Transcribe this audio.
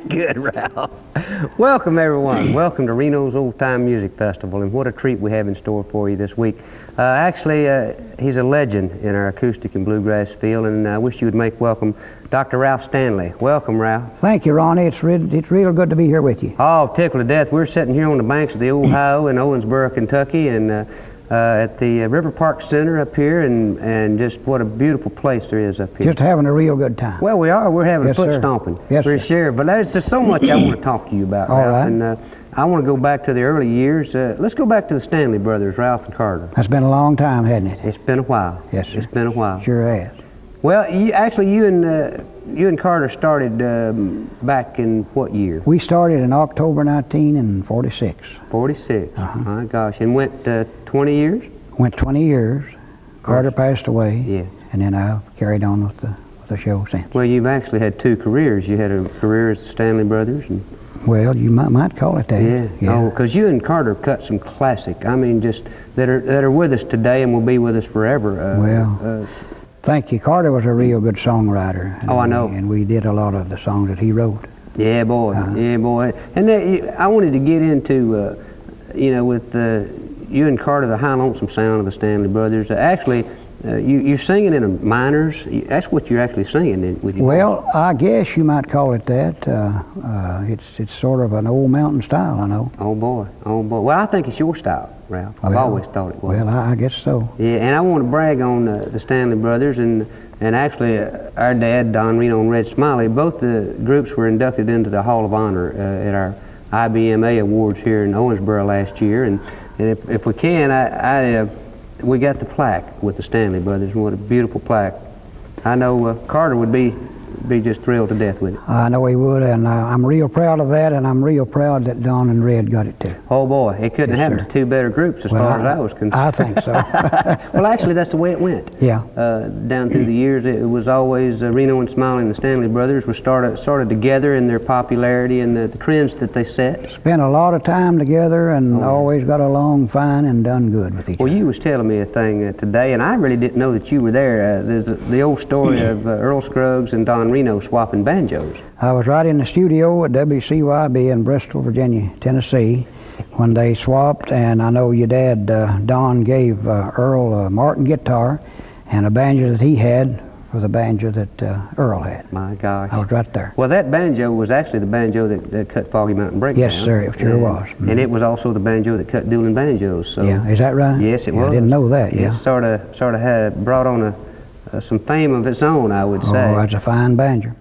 Good, Ralph. Welcome, everyone. Welcome to Reno's Old Time Music Festival, and what a treat we have in store for you this week. Actually, he's a legend in our acoustic and bluegrass field, and I wish you would make welcome Dr. Ralph Stanley. Welcome, Ralph. Thank you, Ronnie. It's real good to be here with you. Oh, tickled to death. We're sitting here on the banks of the Ohio in Owensboro, Kentucky, and at the River Park Center up here, and just what a beautiful place there is up here. Just having a real good time. Well, we are. We're having Yes, foot sir. stomping. Yes, for sir. sure. But there's just so much I want to talk to you about, All Ralph. right. And I want to go back to the early years. Let's go back to the Stanley Brothers, Ralph and Carter. That's been a long time, hasn't it? It's been a while. Yes, sir. It's been a while. Sure has. Well, you and Carter started back in what year? We started in October 1946. 46. My gosh. And went 20 years? Went 20 years. Carter passed away. Yeah. And then I carried on with the show since. Well, you've actually had two careers. You had a career as the Stanley Brothers. And Well, you might call it that. yeah. Oh, because you and Carter cut some classic. I mean, just that are with us today and will be with us forever. Thank you. Carter was a real good songwriter. Oh, I know. And we did a lot of the songs that he wrote. Yeah, boy. Yeah, boy. And I wanted to get into, with you and Carter, the high lonesome sound of the Stanley Brothers. Actually, you're singing in a minors. That's what you're actually singing with your. Well, I guess you might call it that. It's sort of an old mountain style, I know. Oh boy, oh boy. Well, I think it's your style, Ralph. I've always thought it was. Well, I guess so. Yeah, and I want to brag on the Stanley Brothers and actually our dad, Don Reno and Red Smiley. Both the groups were inducted into the Hall of Honor at our IBMA Awards here in Owensboro last year, and if we can, we got the plaque with the Stanley Brothers. What a beautiful plaque. I know Carter would be just thrilled to death with it. I know he would, and I'm real proud of that, and I'm real proud that Don and Red got it too. Oh boy, it couldn't Yes, happen sir. to two better groups as far as I was concerned. I think so. Well, actually, that's the way it went. Yeah. Down through the years, it was always Reno and Smiley and the Stanley Brothers were started together in their popularity and the trends that they set. Spent a lot of time together and always got along fine and done good with each other. Well, you was telling me a thing today, and I really didn't know that you were there. There's the old story of Earl Scruggs and Don Reno swapping banjos. I was right in the studio at WCYB in Bristol, Virginia, Tennessee, when they swapped, and I know your dad, Don, gave Earl a Martin guitar and a banjo that he had for the banjo that Earl had. My gosh. I was right there. Well, that banjo was actually the banjo that cut Foggy Mountain Breakdown. Yes, sir, it sure was. Mm-hmm. And it was also the banjo that cut Dueling Banjos. So Yeah, is that right? yes, it Yeah, was. I didn't know that, It yeah. sort of had brought on some fame of its own, I would say. Oh, that's a fine banjo.